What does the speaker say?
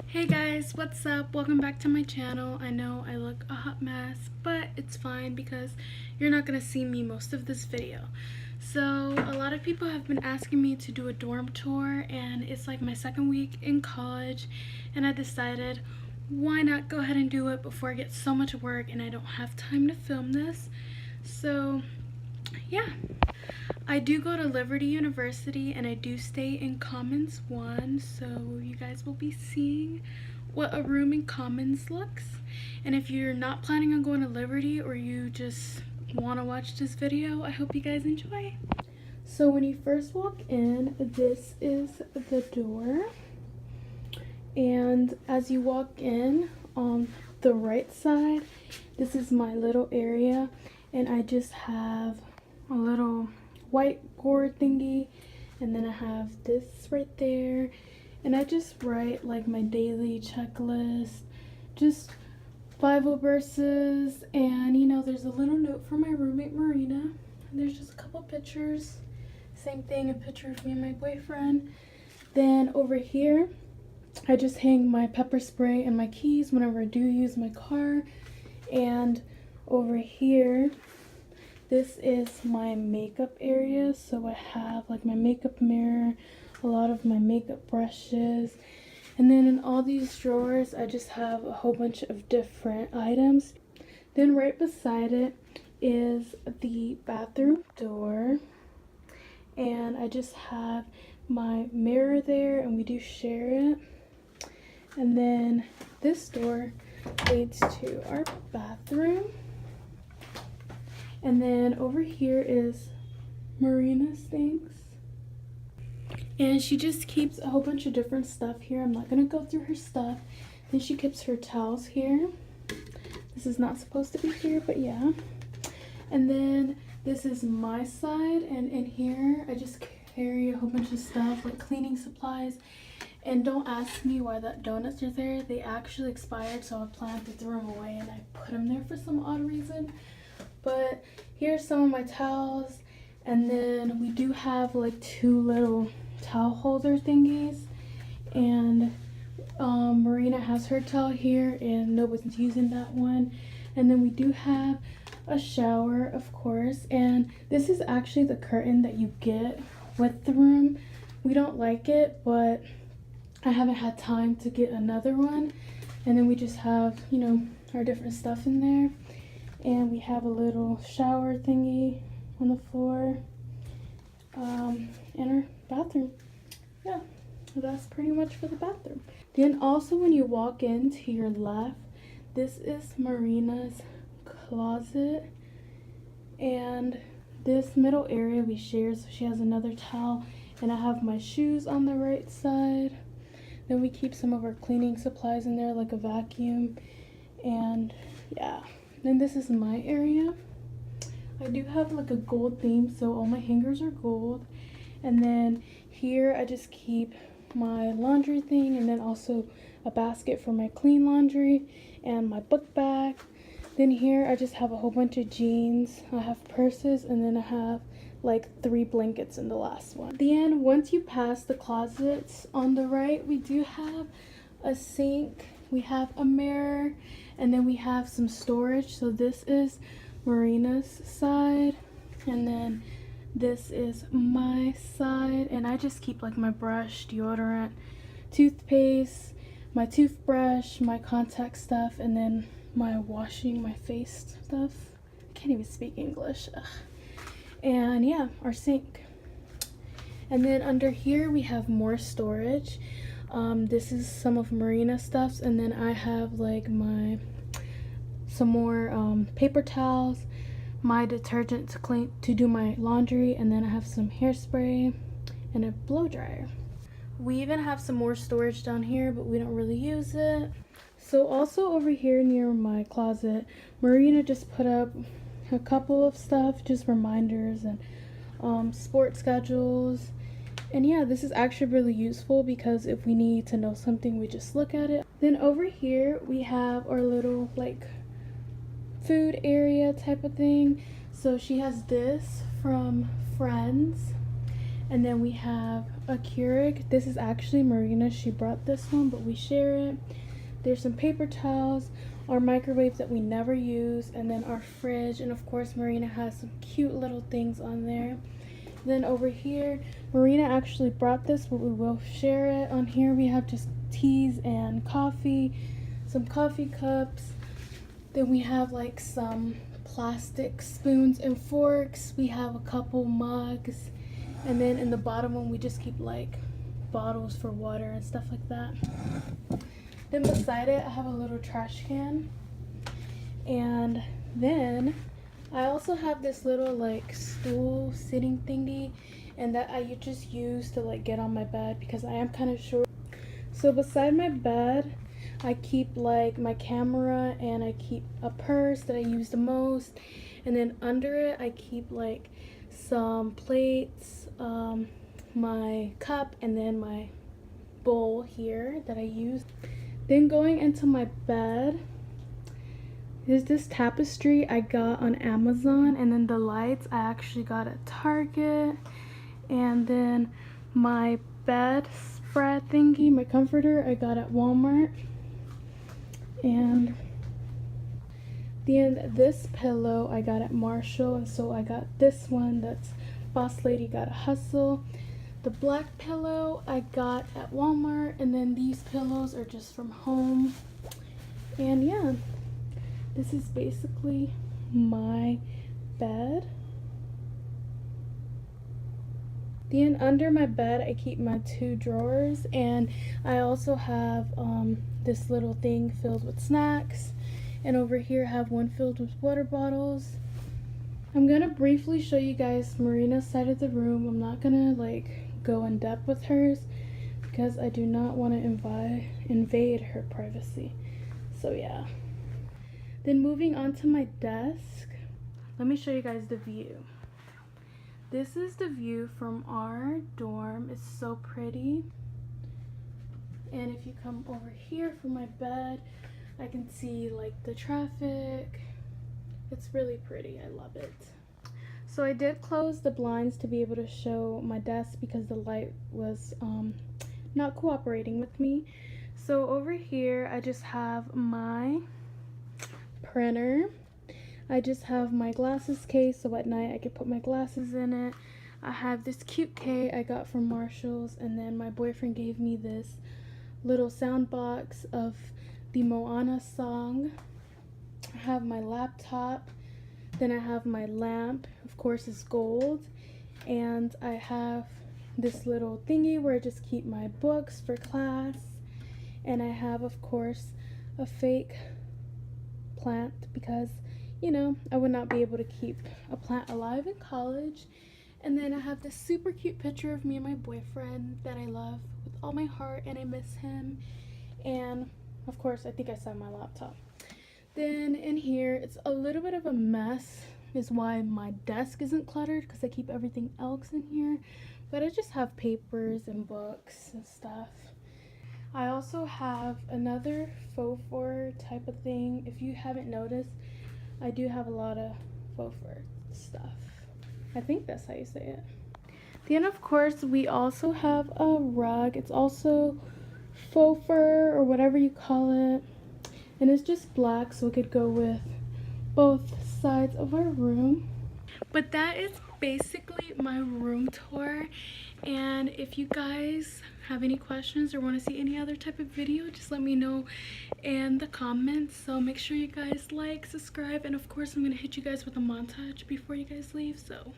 Hey guys, what's up? Welcome back to my channel. I know I look a hot mess, but it's fine because you're not gonna see me most of this video. So a lot of people have been asking me to do a dorm tour, and it's like my second week in college, and I decided why not go ahead and do it before I get so much work and I don't have time to film this. So yeah, I do go to Liberty University and I do stay in Commons 1, so you guys will be seeing what a room in Commons looks. And if you're not planning on going to Liberty or you just want to watch this video, I hope you guys enjoy. So when you first walk in, this is the door. And as you walk in, on the right side, this is my little area, and I just have a little whiteboard thingy, and then I have this right there, and I just write like my daily checklist, just Bible verses, and you know, there's a little note from my roommate Marina, and there's just a couple pictures. Same thing, a picture of me and my boyfriend. Then over here, I just hang my pepper spray and my keys whenever I do use my car. And over here, this is my makeup area. So I have like my makeup mirror, a lot of my makeup brushes. And then in all these drawers, I just have a whole bunch of different items. Then right beside it is the bathroom door. And I just have my mirror there, and we do share it. And then this door leads to our bathroom. And then over here is Marina's things. And she just keeps a whole bunch of different stuff here. I'm not going to go through her stuff. Then she keeps her towels here. This is not supposed to be here, but yeah. And then this is my side. And in here, I just carry a whole bunch of stuff like cleaning supplies. And don't ask me why the donuts are there. They actually expired, so I planned to throw them away, and I put them there for some odd reason. But here's some of my towels, and then we do have like two little towel holder thingies, and Marina has her towel here, and nobody's using that one. And then we do have a shower, of course, and this is actually the curtain that you get with the room. We don't like it, but I haven't had time to get another one. And then we just have, you know, our different stuff in there. And we have a little shower thingy on the floor. In our bathroom. Yeah, so that's pretty much for the bathroom. Then also when you walk in to your left, this is Marina's closet. And this middle area we share, so she has another towel. And I have my shoes on the right side. Then we keep some of our cleaning supplies in there, like a vacuum. And yeah, then this is my area. I do have like a gold theme, so all my hangers are gold. And then here I just keep my laundry thing, and then also a basket for my clean laundry and my book bag. Then here I just have a whole bunch of jeans. I have purses, and then I have like 3 blankets in the last one. At the end, once you pass the closets on the right, we do have a sink, we have a mirror, and then we have some storage. So this is Marina's side, and then this is my side, and I just keep like my brush, deodorant, toothpaste, my toothbrush, my contact stuff, and then my washing my face stuff. I can't even speak English. Ugh. And yeah, our sink. And then under here we have more storage. This is some of Marina's stuffs, and then I have like some more paper towels, my detergent to do my laundry, and then I have some hairspray and a blow dryer. We even have some more storage down here, but we don't really use it. So also over here near my closet, Marina just put up a couple of stuff, just reminders and sport schedules. And yeah, this is actually really useful because if we need to know something, we just look at it. Then over here we have our little like food area type of thing. So she has this from Friends, And then we have a Keurig. This is actually Marina. She brought this one, but we share it. There's some paper towels, our microwave that we never use, and then our fridge. And of course, Marina has some cute little things on there. Then over here, Marina actually brought this, but we will share it. On here, we have just teas and coffee, some coffee cups. Then we have like some plastic spoons and forks. We have a couple mugs. And then in the bottom one, we just keep like bottles for water and stuff like that. Then beside it, I have a little trash can. And then I also have this little like stool sitting thingy, and that I just use to like get on my bed because I am kind of short. So beside my bed, I keep like my camera, and I keep a purse that I use the most. And then under it, I keep like some plates, my cup, and then my bowl here that I use. Then going into my bed, there's this tapestry I got on Amazon, and then the lights I actually got at Target. And then my bed spread thingy, my comforter, I got at Walmart. And then this pillow I got at Marshall, and so I got this one that's Boss Lady got a Hustle. The black pillow I got at Walmart, and then these pillows are just from home. And yeah, this is basically my bed. Then under my bed, I keep my 2 drawers, and I also have this little thing filled with snacks. And over here, I have one filled with water bottles. I'm gonna briefly show you guys Marina's side of the room. I'm not gonna like go in depth with hers because I do not want to invade her privacy. So yeah. Then moving on to my desk, let me show you guys the view. This is the view from our dorm. It's so pretty. And if you come over here from my bed, I can see like the traffic. It's really pretty. I love it. So I did close the blinds to be able to show my desk because the light was not cooperating with me. So over here, I just have my printer. I just have my glasses case, so at night I can put my glasses in it. I have this cute K I got from Marshall's, and then my boyfriend gave me this little sound box of the Moana song. I have my laptop. Then I have my lamp, of course it's gold. And I have this little thingy where I just keep my books for class. And I have, of course, a fake plant because, you know, I would not be able to keep a plant alive in college. And then I have this super cute picture of me and my boyfriend that I love with all my heart, and I miss him. And of course, I think I saw my laptop. Then in here, it's a little bit of a mess, is why my desk isn't cluttered because I keep everything else in here. But I just have papers and books and stuff. I also have another faux fur type of thing. If you haven't noticed, I do have a lot of faux fur stuff. I think that's how you say it. Then of course, we also have a rug. It's also faux fur or whatever you call it. And it's just black, so it could go with both sides of our room. But that is basically my room tour. And if you guys have any questions or want to see any other type of video, just let me know in the comments. So make sure you guys like, subscribe, and of course I'm going to hit you guys with a montage before you guys leave. So